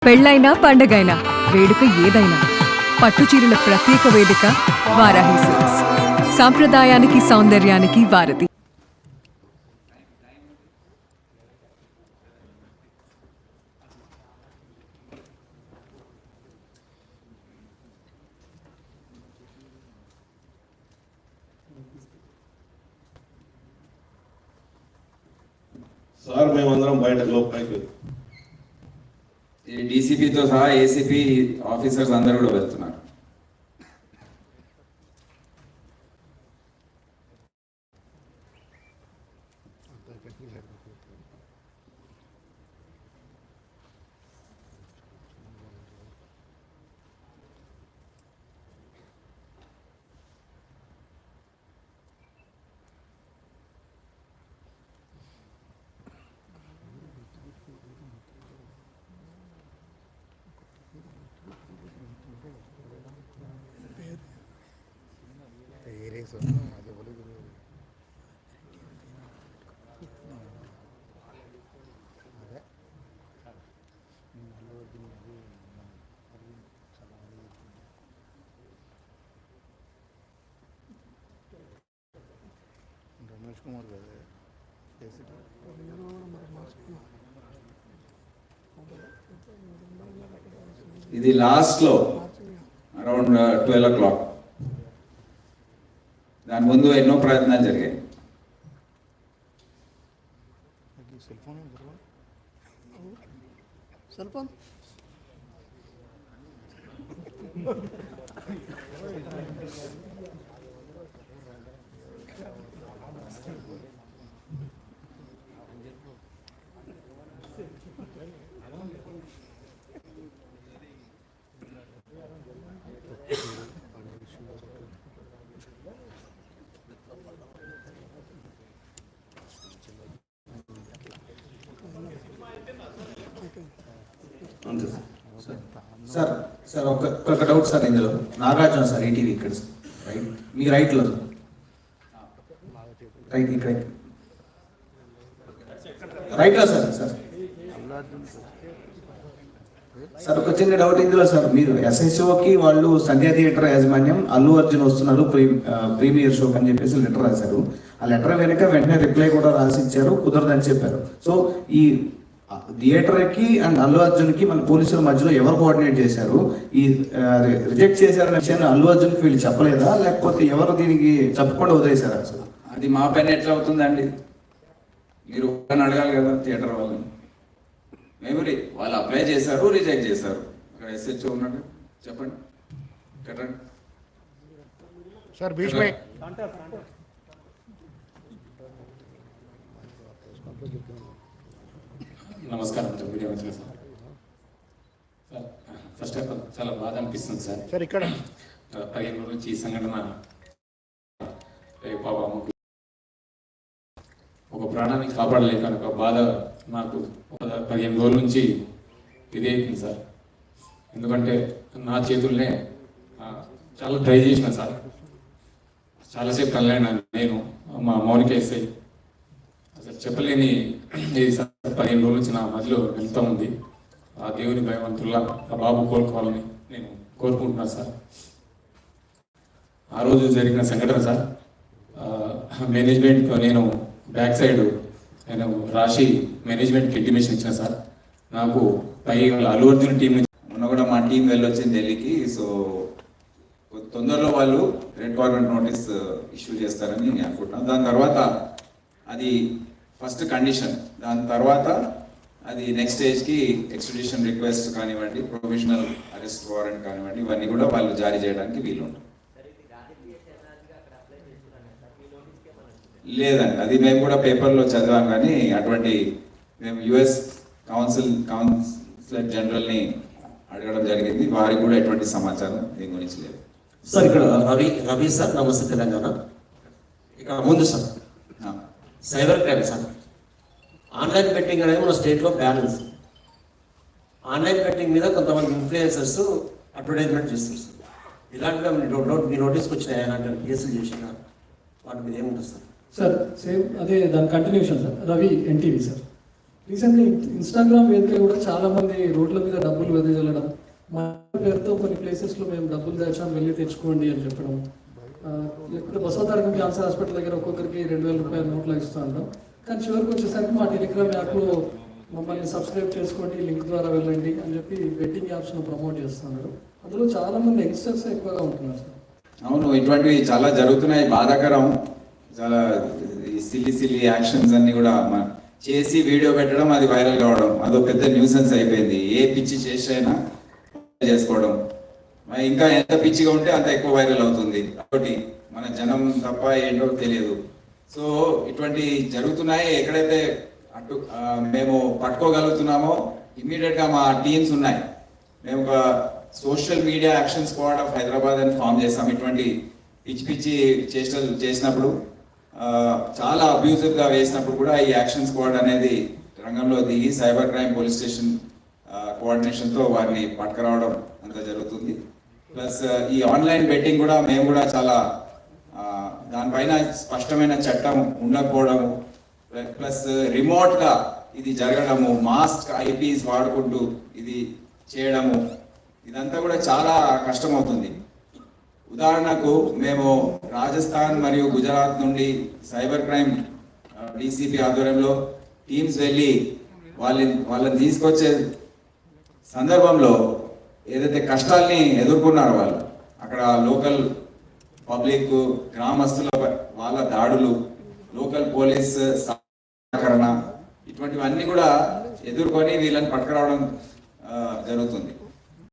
పెళ్ళైనా పండగైనా వేడుక ఏదైనా పట్టుచీరల ప్రత్యేక వేదిక వారాహి సిల్క్స్. సాంప్రదాయానికి సౌందర్యానికి వారధి. సార్ మేమందరం బయట లోపలికి ఈ డీసీపీతో సహా ఏసీపీ ఆఫీసర్స్ అందరూ కూడా వెళ్తున్నారు. రమేష్ కుమార్ కదా ఇది లాస్ట్ లో అరౌండ్ 12 o'clock. దాని ముందు ఎన్నో ప్రయత్నాలు జరిగాయి. సెల్ ఫోన్ సార్ సార్ ఒక డౌట్ సార్, ఇందులో నాగార్జున సార్ ఈటీవీ ఇక్కడ రైట్, మీ రైట్లో రైట్ ఇక్కడ రైట్లో సార్ సార్ సార్ ఒక చిన్న డౌట్ ఇందులో సార్, మీరు ఎస్ఎస్ఓకి వాళ్ళు సంధ్యా థియేటర్ యాజమాన్యం అల్లు అర్జున్ వస్తున్నారు ప్రీమియర్ షోకి అని చెప్పేసి లెటర్ రాశారు. ఆ లెటర్ వెనుక వెంటనే రిప్లై కూడా రాసిచ్చారు, కుదరదని చెప్పారు. సో ఈ థియేటర్కి అండ్ అల్లు అర్జున్కి మన పోలీసుల మధ్యలో ఎవరు కోఆర్డినేట్ చేశారు? ఈ రిజెక్ట్ చేశారనే విషయాన్ని అల్లు అర్జున్కి వీళ్ళు చెప్పలేదా, లేకపోతే ఎవరు దీనికి చెప్పకుండా వదిలేశారా? అసలు అది మా పైన ఎట్లా అవుతుందండి? మీరు అడగాలి కదా థియేటర్ వాళ్ళని. మెమరీ వాళ్ళు అప్లై చేశారు, రిజెక్ట్ చేశారు. అక్కడ ఎస్హెచ్ఓ ఉన్నాడు, చెప్పండి. కరెక్ట్ సార్ బీచ్ మే నమస్కారం మీడియా మిత్రులు. సార్ ఫస్ట్ ఆఫ్ ఆల్ చాలా బాధ అనిపిస్తుంది సార్. సార్ ఇక్కడ 15 రోజుల నుంచి ఈ సంఘటన పాపం ఒక ప్రాణాన్ని కాపాడలేక ఒక బాధ నాకు 15 రోజుల నుంచి ఇదే అవుతుంది సార్. ఎందుకంటే నా చేతుల్నే చాలా ట్రై చేసిన సార్, చాలాసేపు కలైనా నేను మా మౌనిక ఎస్ఐ అసలు చెప్పలేని ఇది సార్. 15 రోజుల నుంచి నా మధ్యలో వెళ్తూ ఉంది. ఆ దేవుని భయవంతుల్లా ఆ బాబు కోలుకోవాలని నేను కోరుకుంటున్నాను సార్. ఆ రోజు జరిగిన సంఘటన సార్, మేనేజ్మెంట్ నేను బ్యాక్ సైడ్ నేను రాసి మేనేజ్మెంట్కి ఇంటిమేషన్ ఇచ్చిన సార్. నాకు పై అల్లు అర్జున్ టీం నుంచి మొన్న కూడా మా టీం వెళ్ళొచ్చింది ఢిల్లీకి. సో తొందరలో వాళ్ళు రెడ్ కార్నర్ నోటీస్ ఇష్యూ చేస్తారని నేను అనుకుంటున్నాను. దాని తర్వాత అది ఫస్ట్ కండిషన్, దాని తర్వాత అది నెక్స్ట్ స్టేజ్కి ఎక్స్ట్రడిషన్ రిక్వెస్ట్ కానివ్వండి, ప్రొవిజనల్ అరెస్ట్ వారెంట్ కానివ్వండి, ఇవన్నీ కూడా వాళ్ళు జారీ చేయడానికి వీలు ఉంటుంది. లేదండి, అది మేము కూడా పేపర్లో చదివాం, కానీ అటువంటి మేము యుఎస్ కౌన్సిలర్ జనరల్ని అడగడం జరిగింది. వారికి కూడా ఎటువంటి సమాచారం దీని గురించి లేదు సార్. ఇక్కడ రవి సార్, నమస్తే తెలంగాణ. ఇక్కడ ముందు sir cyber crime sir, online betting అనేది మన స్టేట్లో బ్యాన్ ఉంది. ఆన్లైన్ బెట్టింగ్ మీద కొంతమంది ఇన్ఫ్లుయెన్సర్స్ అడ్వర్టైజ్మెంట్ చేస్తారు సార్. ఇలాంటివి మీ నోటీస్కి వచ్చినాయి, అలాంటి కేసులు చేసిన వాటి మీద ఏముంటుంది సార్? సార్ సేమ్ అదే దాని continuation sir. Ravi NTV sir. రీసెంట్గా ఇన్స్టాగ్రామ్ వేదిక కూడా చాలా మంది రోడ్ల మీద డబ్బులు వెదజల్లడం, మా పేరుతో కొన్ని ప్లేసెస్లో మేము డబ్బులు దాచాం వెళ్ళి తెచ్చుకోండి అని చెప్పడం, లేకపోతే బసవతారకం క్యాన్సర్ హాస్పిటల్ దగ్గర ఒక్కొక్కరికి 2,000 రూపాయల నోట్లు ఇస్తూ ఉంటాం. కానీ చివరికి వచ్చేసరికి మా టెలిగ్రామ్ యాప్లో మమ్మల్ని సబ్స్క్రైబ్ చేసుకోండి, లింక్ ద్వారా వెళ్ళండి అని చెప్పి బెట్టింగ్ యాప్స్ను ప్రమోట్ చేస్తున్నారు. అందులో చాలా మంది యంగ్స్టర్స్ ఎక్కువగా ఉంటున్నారు సార్. అవును, ఇటువంటివి చాలా జరుగుతున్నాయి, బాధాకరం. చాలా సిల్లీ యాక్షన్స్ అన్ని కూడా చేసి వీడియో పెట్టడం, అది వైరల్ కావడం, అదో పెద్ద న్యూసెన్స్ అయిపోయింది. ఏ పిచ్చి చేసైనా చేసుకోవడం, ఇంకా ఎంత పిచ్చిగా ఉంటే అంత ఎక్కువ వైరల్ అవుతుంది. కాబట్టి మన జనం తప్ప ఏంటో తెలియదు. సో ఇటువంటి జరుగుతున్నాయి. ఎక్కడైతే అటు మేము పట్టుకోగలుగుతున్నామో ఇమ్మీడియట్ గా మా టీమ్స్ ఉన్నాయి. మేము ఒక social media action squad of Hyderabad అని ఫామ్ చేస్తాం. ఇటువంటి పిచ్చి చేష్టలు చేసినప్పుడు, చాలా అబ్యూజివ్ గా వేసినప్పుడు కూడా ఈ యాక్షన్ స్క్వాడ్ అనేది రంగంలో దిగి cyber crime police station coordination తో వారిని పట్టుకురావడం అంత జరుగుతుంది. ప్లస్ ఈ ఆన్లైన్ బెట్టింగ్ కూడా మేము కూడా చాలా దానిపైన స్పష్టమైన చట్టం ఉండకపోవడము, ప్లస్ రిమోట్ గా ఇది జరగడము, మాస్క్ ఐపీస్ వాడుకుంటూ ఇది చేయడము, ఇదంతా కూడా చాలా కష్టమవుతుంది. ఉదాహరణకు మేము రాజస్థాన్ మరియు గుజరాత్ నుండి సైబర్ క్రైమ్ డీసీపీ ఆధ్వర్యంలో టీమ్స్ వెళ్ళి వాళ్ళని తీసుకొచ్చే సందర్భంలో ఏదైతే కష్టాల్ని ఎదుర్కొన్నారో వాళ్ళు, అక్కడ లోకల్ పబ్లిక్, గ్రామస్తుల వాళ్ళ దాడులు, లోకల్ పోలీస్ సహకరణ, ఇటువంటివన్నీ కూడా ఎదుర్కొని వీళ్ళని పట్టుకురావడం జరుగుతుంది.